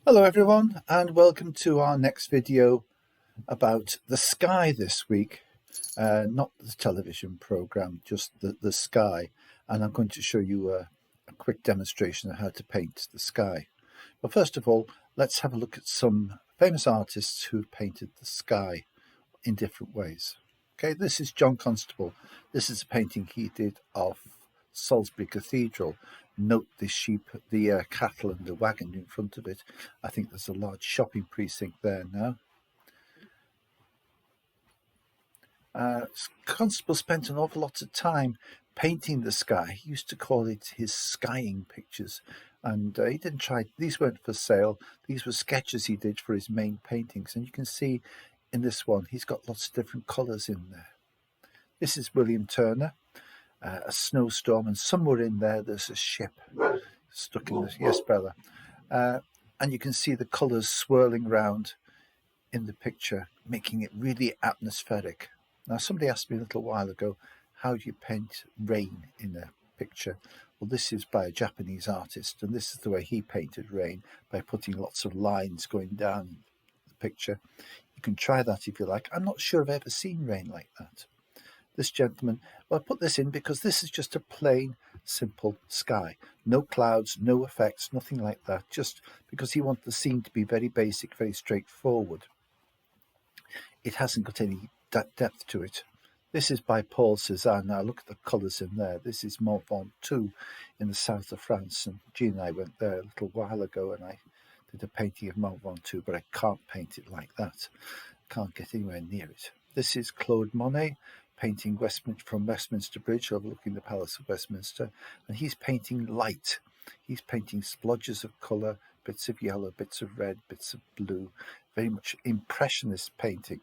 Hello everyone, and welcome to our next video about the sky this week. Not the television program, just the sky. And I'm going to show you a quick demonstration of how to paint the sky. But first of all, let's have a look at some famous artists who've painted the sky in different ways. Okay, this is John Constable. This is a painting he did of Salisbury Cathedral. Note the sheep, the cattle and the wagon in front of it. I think there's a large shopping precinct there now. Constable spent an awful lot of time painting the sky. He used to call it his skying pictures. And he didn't try, these weren't for sale. These were sketches he did for his main paintings. And you can see in this one, he's got lots of different colours in there. This is William Turner, a snowstorm, and somewhere in there there's a ship stuck in this. Yes, Bella. And you can see the colours swirling around in the picture, making it really atmospheric. Now, somebody asked me a little while ago, how do you paint rain in a picture? Well, this is by a Japanese artist, and this is the way he painted rain, by putting lots of lines going down the picture. You can try that if you like. I'm not sure I've ever seen rain like that. This gentleman, well, I put this in because this is just a plain, simple sky. No clouds, no effects, nothing like that, just because he wanted the scene to be very basic, very straightforward. It hasn't got any depth to it. This is by Paul Cézanne. Now look at the colours in there. This is Mont Ventoux in the south of France, and Jean and I went there a little while ago and I did a painting of Mont Ventoux, but I can't paint it like that. Can't get anywhere near it. This is Claude Monet painting from Westminster Bridge overlooking the Palace of Westminster, and he's painting light. He's painting splodges of colour, bits of yellow, bits of red, bits of blue, very much impressionist painting.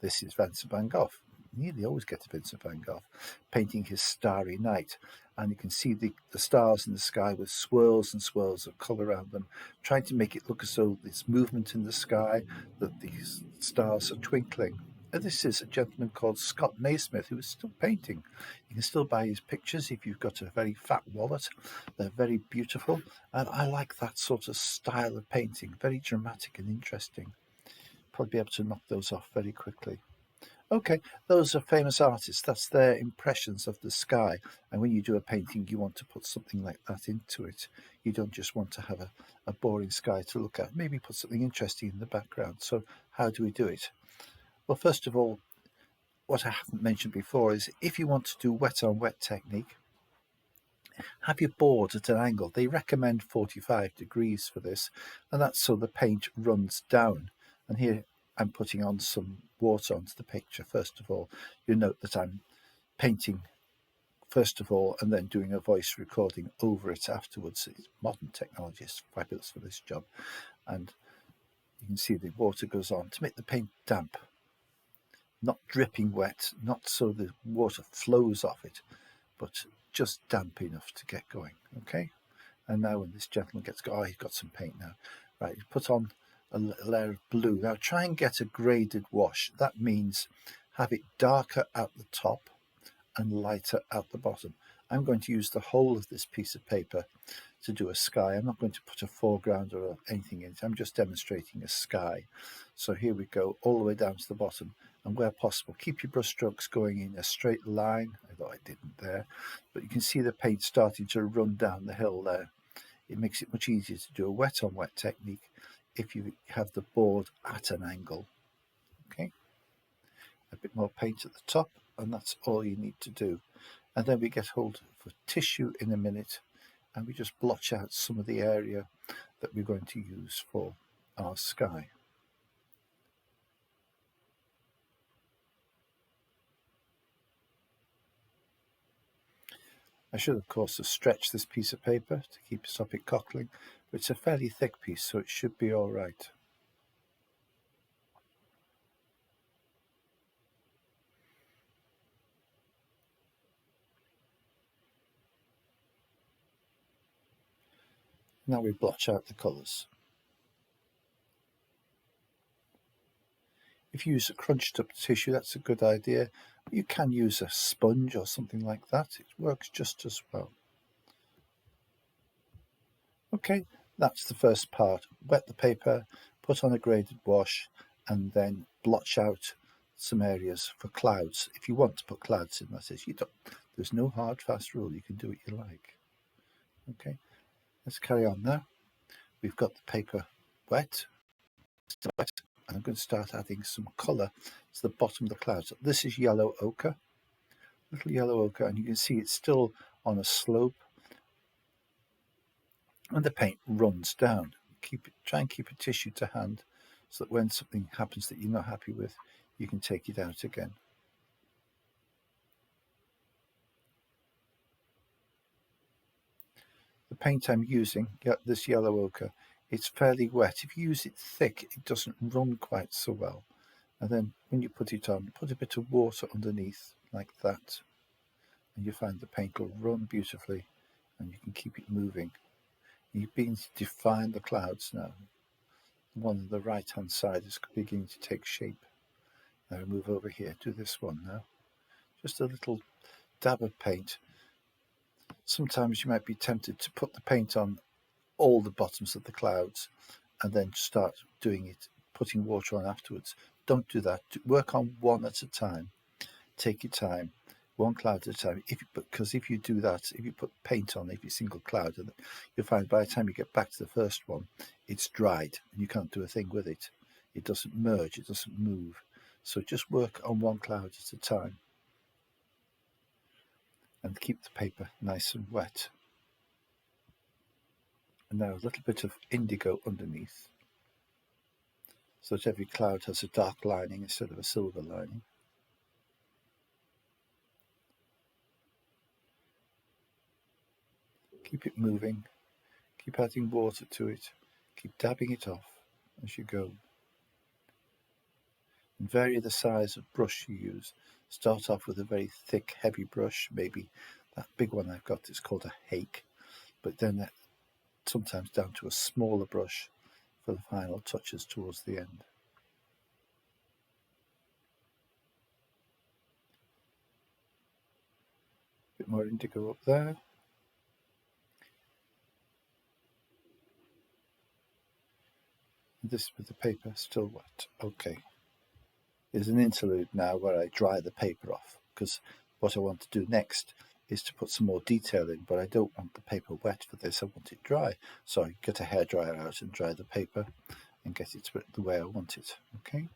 This is Vincent van Gogh. Nearly always get to Vincent van Gogh painting his Starry Night, and you can see the stars in the sky with swirls and swirls of colour around them, trying to make it look as though there's movement in the sky, that these stars are twinkling. And this is a gentleman called Scott Naismith who is still painting. You can still buy his pictures if you've got a very fat wallet. They're very beautiful, and I like that sort of style of painting, very dramatic and interesting. Probably be able to knock those off very quickly. Okay, those are famous artists. That's their impressions of the sky. And when you do a painting, you want to put something like that into it. You don't just want to have a boring sky to look at. Maybe put something interesting in the background. So how do we do it? Well, first of all, what I haven't mentioned before is if you want to do wet on wet technique, have your board at an angle. They recommend 45 degrees for this, and that's so the paint runs down. And here I'm putting on some water onto the picture. First of all, you note that I'm painting first of all and then doing a voice recording over it afterwards. It's modern technology is fabulous for this job. And you can see the water goes on to make the paint damp. Not dripping wet, not so the water flows off it, but just damp enough to get going, okay? And now when this gentleman gets going, oh, he's got some paint now. Right, put on a layer of blue. Now try and get a graded wash. That means have it darker at the top and lighter at the bottom. I'm going to use the whole of this piece of paper to do a sky. I'm not going to put a foreground or anything in it. I'm just demonstrating a sky. So here we go, all the way down to the bottom. And where possible, keep your brush strokes going in a straight line, although I didn't there. But you can see the paint starting to run down the hill there. It makes it much easier to do a wet on wet technique if you have the board at an angle. Okay, a bit more paint at the top, and that's all you need to do. And then we get hold of a tissue in a minute, and we just blotch out some of the area that we're going to use for our sky. I should, of course, have stretched this piece of paper to stop it cockling, but it's a fairly thick piece, so it should be all right. Now we blotch out the colours. If you use a crunched up tissue, that's a good idea. You can use a sponge or something like that. It works just as well. Okay, That's the first part. Wet the paper, put on a graded wash, and then blotch out some areas for clouds. If you want to put clouds in, that is, you don't. There's no hard, fast rule. You can do what you like. Okay, let's carry on now. We've got the paper wet, still wet, and I'm going to start adding some colour to the bottom of the clouds. This is yellow ochre, little yellow ochre, and you can see it's still on a slope, and the paint runs down. Try and keep a tissue to hand so that when something happens that you're not happy with, you can take it out again. The paint I'm using, this yellow ochre, it's fairly wet. If you use it thick, it doesn't run quite so well. And then when you put it on, put a bit of water underneath like that, and you find the paint will run beautifully, and you can keep it moving. You begin to define the clouds now. The one on the right hand side is beginning to take shape. Now move over here, do this one now. Just a little dab of paint. Sometimes you might be tempted to put the paint on all the bottoms of the clouds and then start doing it, putting water on afterwards. Don't do that. Work on one at a time. Take your time, one cloud at a time. Because if you do that, if you put paint on every single cloud, you'll find by the time you get back to the first one, it's dried and you can't do a thing with it. It doesn't merge, it doesn't move. So just work on one cloud at a time and keep the paper nice and wet. And now a little bit of indigo underneath, so that every cloud has a dark lining instead of a silver lining. Keep it moving, keep adding water to it, keep dabbing it off as you go. And vary the size of brush you use. Start off with a very thick, heavy brush, maybe that big one I've got is called a hake, but then sometimes down to a smaller brush for the final touches towards the end. A bit more indigo up there. This with the paper still wet. Okay. There's an interlude now where I dry the paper off, because what I want to do next is to put some more detail in, but I don't want the paper wet for this, I want it dry. So I get a hairdryer out and dry the paper and get it the way I want it. Okay.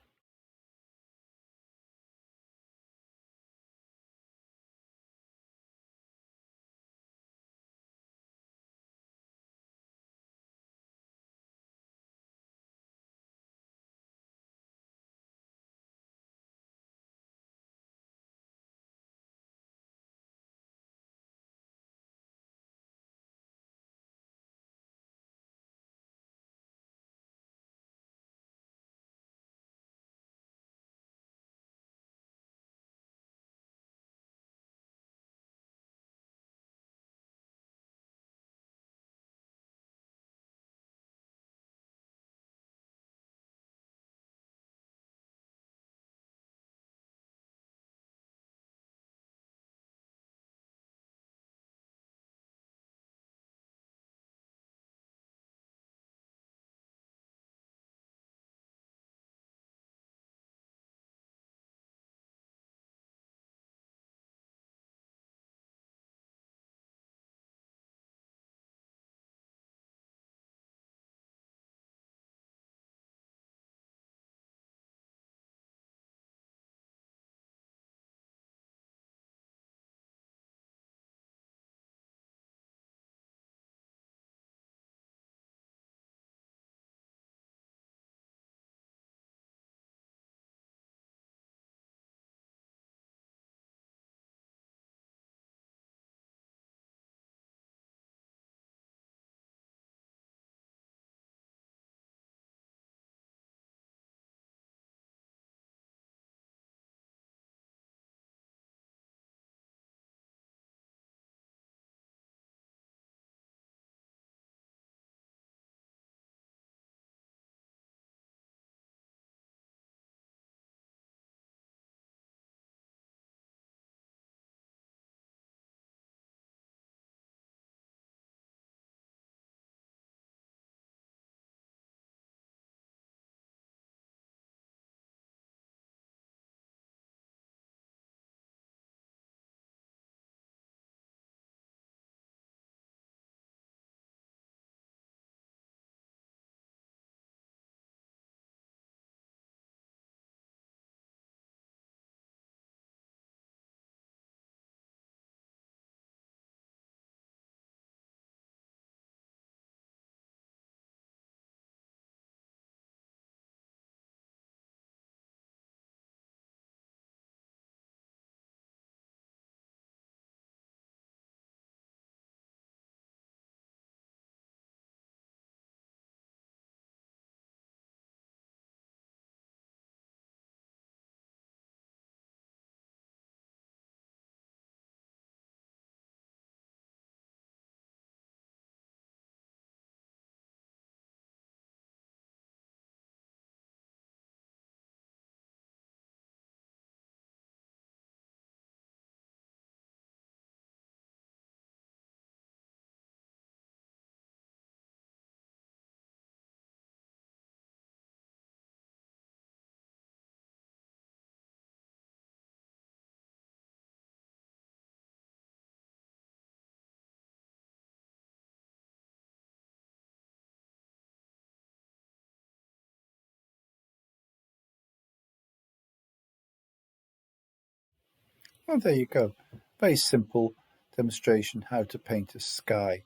And there you go. Very simple demonstration how to paint a sky.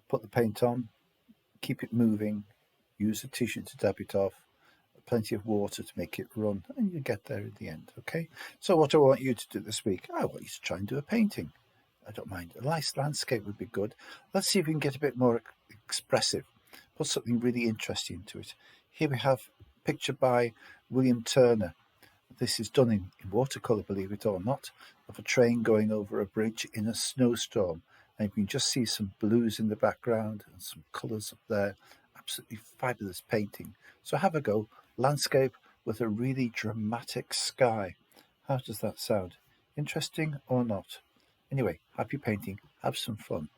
Put the paint on, keep it moving, use a tissue to dab it off, plenty of water to make it run, and you get there in the end, okay? So what I want you to do this week, I want you to try and do a painting. I don't mind. A nice landscape would be good. Let's see if we can get a bit more expressive. Put something really interesting into it. Here we have a picture by William Turner. This is done in watercolour, believe it or not, of a train going over a bridge in a snowstorm. And you can just see some blues in the background and some colours up there. Absolutely fabulous painting. So have a go. Landscape with a really dramatic sky. How does that sound? Interesting or not? Anyway, happy painting. Have some fun.